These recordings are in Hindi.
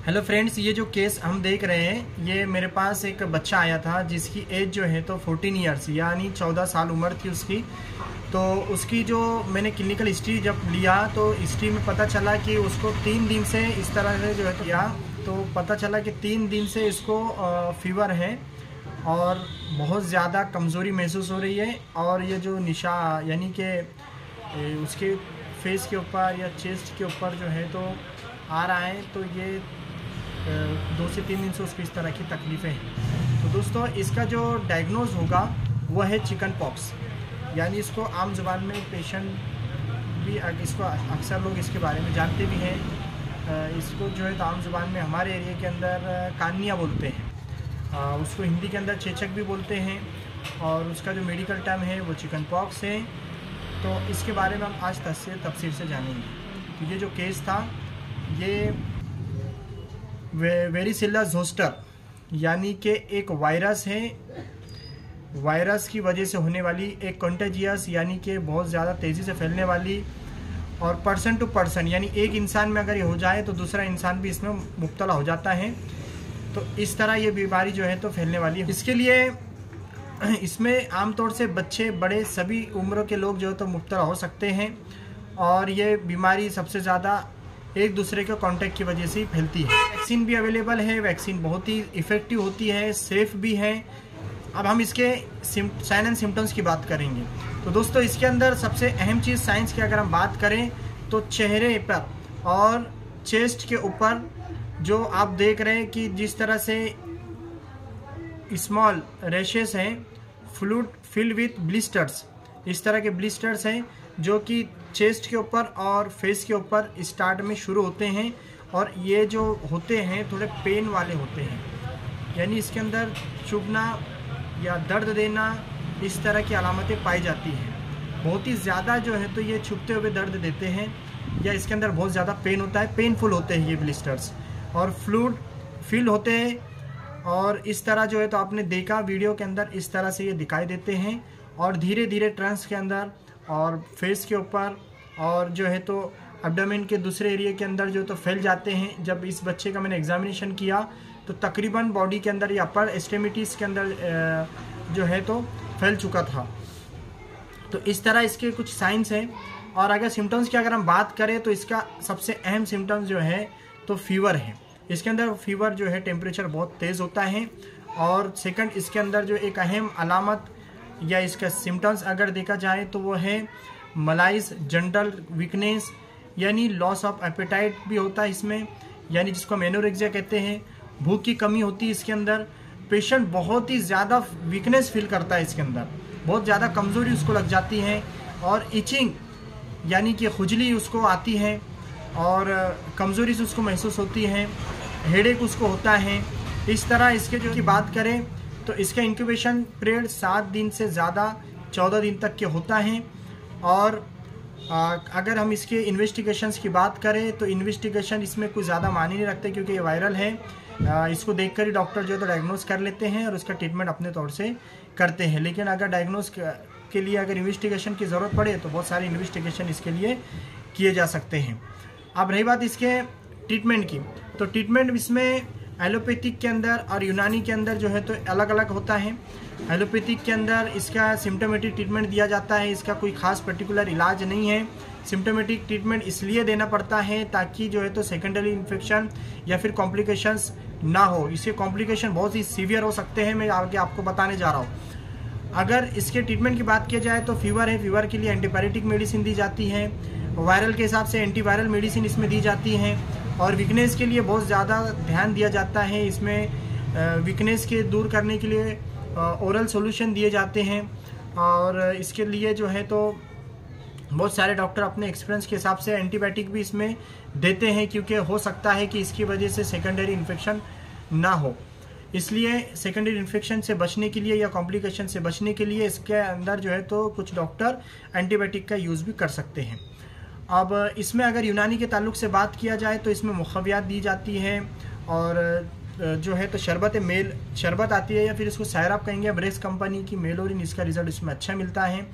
हेलो फ्रेंड्स, ये जो केस हम देख रहे हैं, ये मेरे पास एक बच्चा आया था जिसकी एज जो है तो 14 ईयर्स यानी 14 साल उम्र थी उसकी। तो उसकी जो मैंने क्लिनिकल हिस्ट्री जब लिया तो हिस्ट्री में पता चला कि उसको 3 दिन से इस तरह से जो है किया। तो पता चला कि 3 दिन से इसको फीवर है और बहुत ज़्यादा कमज़ोरी महसूस हो रही है। और ये जो निशा यानी कि उसके फेस के ऊपर या चेस्ट के ऊपर जो है तो आ रहा है, तो ये 2 से 3 दिन से उसको इस तरह की तकलीफ़ें हैं। तो दोस्तों, इसका जो डायग्नोज होगा वो है चिकन पॉक्स, यानी इसको आम ज़ुबान में पेशेंट भी इसको अक्सर लोग इसके बारे में जानते भी हैं। इसको जो है तो आम ज़ुबान में हमारे एरिया के अंदर कानिया बोलते हैं, उसको हिंदी के अंदर चेचक भी बोलते हैं, और उसका जो मेडिकल टर्म है वो चिकन पॉक्स है। तो इसके बारे में हम आज तफसील से जानेंगे। तो ये जो केस था ये वेरिसिला जोस्टर यानी कि एक वायरस है। वायरस की वजह से होने वाली एक कंटेजियस यानी कि बहुत ज़्यादा तेज़ी से फैलने वाली, और पर्सन टू पर्सन यानी एक इंसान में अगर ये हो जाए तो दूसरा इंसान भी इसमें मुब्तला हो जाता है। तो इस तरह ये बीमारी जो है तो फैलने वाली है। इसके लिए इसमें आमतौर से बच्चे बड़े सभी उम्र के लोग जो है तो मुब्तला हो सकते हैं, और ये बीमारी सबसे ज़्यादा एक दूसरे के कांटेक्ट की वजह से ही फैलती है। वैक्सीन भी अवेलेबल है, वैक्सीन बहुत ही इफ़ेक्टिव होती है, सेफ़ भी है। अब हम इसके साइन एंड सिम्टम्स की बात करेंगे। तो दोस्तों, इसके अंदर सबसे अहम चीज़ साइंस की अगर हम बात करें तो चेहरे पर और चेस्ट के ऊपर जो आप देख रहे हैं कि जिस तरह से स्मॉल रैशेस हैं, फ्लूड फिल विथ ब्लिस्टर्स, इस तरह के ब्लिस्टर्स हैं जो कि चेस्ट के ऊपर और फेस के ऊपर स्टार्ट में शुरू होते हैं, और ये जो होते हैं थोड़े पेन वाले होते हैं, यानी इसके अंदर चुभना या दर्द देना, इस तरह की अलामतें पाई जाती हैं। बहुत ही ज़्यादा जो है तो ये छुपते हुए दर्द देते हैं, या इसके अंदर बहुत ज़्यादा पेन होता है, पेनफुल होते हैं ये ब्लिस्टर्स, और फ्लूड फिल होते हैं। और इस तरह जो है तो आपने देखा वीडियो के अंदर, इस तरह से ये दिखाई देते हैं, और धीरे धीरे ट्रंक्स के अंदर और फेस के ऊपर और जो है तो एब्डोमेन के दूसरे एरिया के अंदर जो तो फैल जाते हैं। जब इस बच्चे का मैंने एग्जामिनेशन किया तो तकरीबन बॉडी के अंदर या अपर एक्सट्रीमिटीज़ के अंदर जो है तो फैल चुका था। तो इस तरह इसके कुछ साइंस हैं। और अगर सिम्टम्स की अगर हम बात करें तो इसका सबसे अहम सिम्टम्स जो है तो फीवर है। इसके अंदर फीवर जो है टेम्परेचर बहुत तेज़ होता है। और सेकंड, इसके अंदर जो एक अहम अलामत या इसका सिम्टम्स अगर देखा जाए तो वो है मलाइज जनरल वीकनेस, यानी लॉस ऑफ एपेटाइट भी होता है इसमें, यानी जिसको हम एनोरेक्सिया कहते हैं। भूख की कमी होती है इसके अंदर। पेशेंट बहुत ही ज़्यादा वीकनेस फील करता है, इसके अंदर बहुत ज़्यादा कमज़ोरी उसको लग जाती है, और इचिंग यानी कि खुजली उसको आती है, और कमज़ोरी से उसको महसूस होती है, हेडेक उसको होता है। इस तरह इसके जो की बात करें तो इसका इंक्यूबेशन पीरियड 7 दिन से ज़्यादा 14 दिन तक के होता है। और अगर हम इसके इन्वेस्टिगेशंस की बात करें तो इन्वेस्टिगेशन इसमें कुछ ज़्यादा मायने नहीं रखते, क्योंकि ये वायरल है। इसको देखकर ही डॉक्टर जो है तो डायग्नोस कर लेते हैं और उसका ट्रीटमेंट अपने तौर से करते हैं। लेकिन अगर डायग्नोस के लिए अगर इन्वेस्टिगेशन की ज़रूरत पड़े तो बहुत सारी इन्वेस्टिगेशन इसके लिए किए जा सकते हैं। अब रही बात इसके ट्रीटमेंट की, तो ट्रीटमेंट इसमें एलोपैथिक के अंदर और यूनानी के अंदर जो है तो अलग अलग होता है। एलोपैथिक के अंदर इसका सिम्टोमेटिक ट्रीटमेंट दिया जाता है, इसका कोई ख़ास पर्टिकुलर इलाज नहीं है। सिम्टोमेटिक ट्रीटमेंट इसलिए देना पड़ता है ताकि जो है तो सेकेंडरी इन्फेक्शन या फिर कॉम्प्लिकेशंस ना हो। इसके कॉम्प्लिकेशन बहुत ही सीवियर हो सकते हैं, मैं आगे आपको बताने जा रहा हूँ। अगर इसके ट्रीटमेंट की बात की जाए तो फीवर है, फीवर के लिए एंटीबायोटिक मेडिसिन दी जाती है, वायरल के हिसाब से एंटीवायरल मेडिसिन इसमें दी जाती हैं, और वीकनेस के लिए बहुत ज़्यादा ध्यान दिया जाता है। इसमें वीकनेस के दूर करने के लिए ओरल सॉल्यूशन दिए जाते हैं, और इसके लिए जो है तो बहुत सारे डॉक्टर अपने एक्सपीरियंस के हिसाब से एंटीबायोटिक भी इसमें देते हैं, क्योंकि हो सकता है कि इसकी वजह से सेकेंडरी इन्फेक्शन ना हो। इसलिए सेकेंडरी इन्फेक्शन से बचने के लिए या कॉम्प्लिकेशन से बचने के लिए इसके अंदर जो है तो कुछ डॉक्टर एंटीबायोटिक का यूज़ भी कर सकते हैं। अब इसमें अगर यूनानी के ताल्लुक से बात किया जाए तो इसमें मुखवियात दी जाती है, और जो है तो शरबत आती है, या फिर इसको सायराप कहेंगे, ब्रेस कंपनी की मेलोरिन, इसका रिजल्ट इसमें अच्छा मिलता है।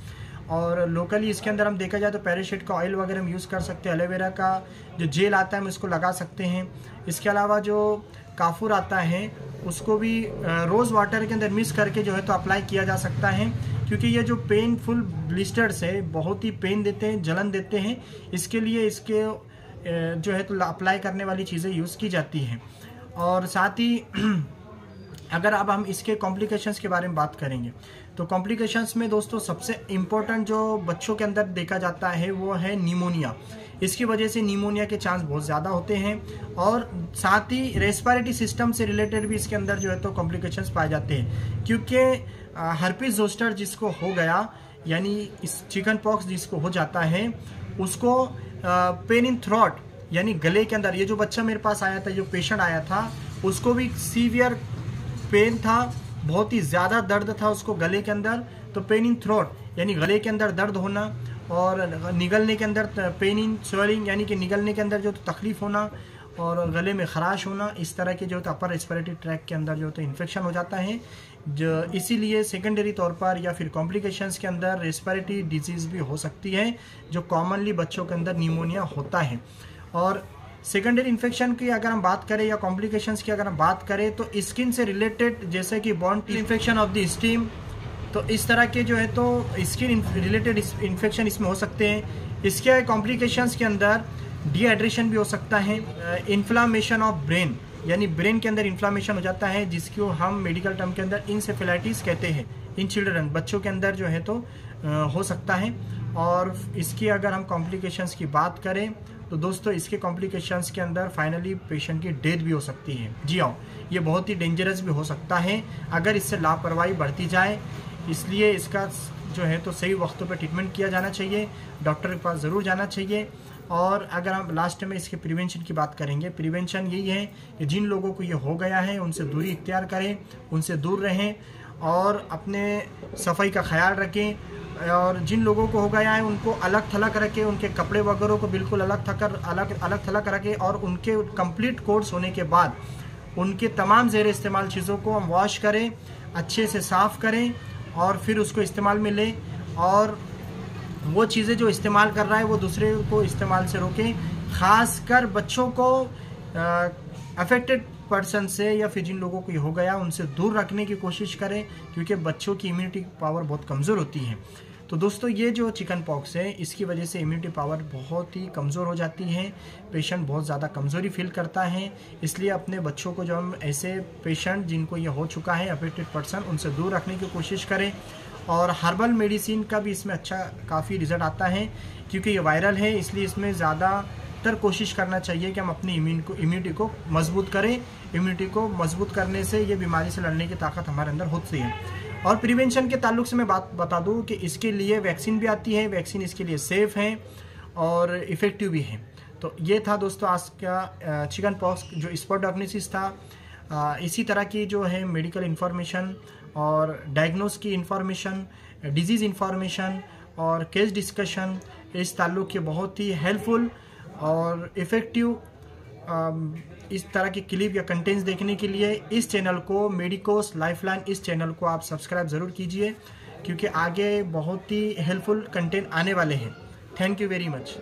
और लोकली इसके अंदर हम देखा जाए तो पैराशूट का ऑयल वगैरह हम यूज़ कर सकते हैं, एलोवेरा का जो जेल आता है हम इसको लगा सकते हैं। इसके अलावा जो काफूर आता है उसको भी रोज़ वाटर के अंदर मिक्स करके जो है तो अप्लाई किया जा सकता है, क्योंकि ये जो पेनफुल ब्लिस्टर्स है बहुत ही पेन देते हैं, जलन देते हैं, इसके लिए इसके जो है तो अप्लाई करने वाली चीज़ें यूज़ की जाती हैं। और साथ ही अगर अब हम इसके कॉम्प्लिकेशंस के बारे में बात करेंगे तो कॉम्प्लिकेशंस में दोस्तों सबसे इम्पोर्टेंट जो बच्चों के अंदर देखा जाता है वो है निमोनिया। इसकी वजह से निमोनिया के चांस बहुत ज़्यादा होते हैं और साथ ही रेस्पिरेटरी सिस्टम से रिलेटेड भी इसके अंदर जो है तो कॉम्प्लिकेशंस पाए जाते हैं, क्योंकि हर्पिस जोस्टर जिसको हो गया यानी इस चिकन पॉक्स जिसको हो जाता है उसको पेन इन थ्रोट यानी गले के अंदर, ये जो बच्चा मेरे पास आया था, जो पेशेंट आया था, उसको भी सीवियर पेन था, बहुत ही ज़्यादा दर्द था उसको गले के अंदर। तो पेन इन थ्रोट यानी गले के अंदर दर्द होना और निगलने के अंदर पेन इन स्वेलिंग यानी कि निगलने के अंदर जो तो तकलीफ़ होना और गले में खराश होना, इस तरह के जो तो अपर रेस्पिरेटरी ट्रैक के अंदर जो तो इन्फेक्शन हो जाता है, जो इसीलिए सेकेंडरी तौर पर या फिर कॉम्प्लिकेशंस के अंदर रेस्पिरेटरी डिजीज़ भी हो सकती है, जो कॉमनली बच्चों के अंदर निमोनिया होता है। और सेकेंडरी इन्फेक्शन की अगर हम बात करें या कॉम्प्लिकेशंस की अगर हम बात करें तो स्किन से रिलेटेड जैसे कि born infection of the steam, तो इस तरह के जो है तो स्किन रिलेटेड इन्फेक्शन इसमें हो सकते हैं। इसके कॉम्प्लिकेशंस के अंदर डिहाइड्रेशन भी हो सकता है, इन्फ्लामेशन ऑफ ब्रेन यानी ब्रेन के अंदर इन्फ्लामेशन हो जाता है, जिसको हम मेडिकल टर्म के अंदर इंसेफेलाइटिस कहते हैं। इन चिल्ड्रन बच्चों के अंदर जो है तो हो सकता है। और इसकी अगर हम कॉम्प्लिकेशंस की बात करें तो दोस्तों इसके कॉम्प्लिकेशंस के अंदर फाइनली पेशेंट की डेथ भी हो सकती है। जी हाँ, ये बहुत ही डेंजरस भी हो सकता है अगर इससे लापरवाही बढ़ती जाए, इसलिए इसका जो है तो सही वक्तों पर ट्रीटमेंट किया जाना चाहिए, डॉक्टर के पास ज़रूर जाना चाहिए। और अगर हम लास्ट में इसके प्रिवेंशन की बात करेंगे, प्रिवेंशन यही है कि जिन लोगों को ये हो गया है उनसे दूरी इख्तियार करें, उनसे दूर रहें और अपने सफाई का ख्याल रखें। और जिन लोगों को हो गया है उनको अलग थलग रखें, उनके कपड़े वगैरह को बिल्कुल अलग थलग रखें और उनके कंप्लीट कोर्स होने के बाद उनके तमाम ज़ेर इस्तेमाल चीज़ों को हम वॉश करें, अच्छे से साफ़ करें और फिर उसको इस्तेमाल में लें। और वो चीज़ें जो इस्तेमाल कर रहा है वो दूसरे को इस्तेमाल से रोकें, ख़ासकर बच्चों को अफेक्टेड पर्सन से या फिर जिन लोगों को ये हो गया उनसे दूर रखने की कोशिश करें, क्योंकि बच्चों की इम्यूनिटी पावर बहुत कमज़ोर होती है। तो दोस्तों ये जो चिकन पॉक्स है इसकी वजह से इम्यूनिटी पावर बहुत ही कमज़ोर हो जाती है, पेशेंट बहुत ज़्यादा कमज़ोरी फील करता है। इसलिए अपने बच्चों को जो हम ऐसे पेशेंट जिनको ये हो चुका है अफेक्टेड पर्सन, उनसे दूर रखने की कोशिश करें। और हर्बल मेडिसिन का भी इसमें अच्छा काफ़ी रिज़ल्ट आता है, क्योंकि ये वायरल है, इसलिए इसमें ज़्यादातर कोशिश करना चाहिए कि हम अपनी इम्यूनिटी को मजबूत करें। इम्यूनिटी को मजबूत करने से ये बीमारी से लड़ने की ताकत हमारे अंदर होती है। और प्रिवेंशन के ताल्लुक से मैं बात बता दूं कि इसके लिए वैक्सीन भी आती है, वैक्सीन इसके लिए सेफ़ है और इफ़ेक्टिव भी है। तो ये था दोस्तों आज का चिकन पॉक्स जो स्पॉट डायग्नोसिस था। इसी तरह की जो है मेडिकल इन्फॉर्मेशन और डायग्नोस की इन्फॉर्मेशन, डिजीज़ इन्फॉर्मेशन और केस डिस्कशन इस ताल्लुक के बहुत ही हेल्पफुल और इफ़ेक्टिव इस तरह की क्लिप या कंटेंट्स देखने के लिए इस चैनल को मेडिकोस लाइफलाइन, इस चैनल को आप सब्सक्राइब ज़रूर कीजिए, क्योंकि आगे बहुत ही हेल्पफुल कंटेंट आने वाले हैं। Thank you very much.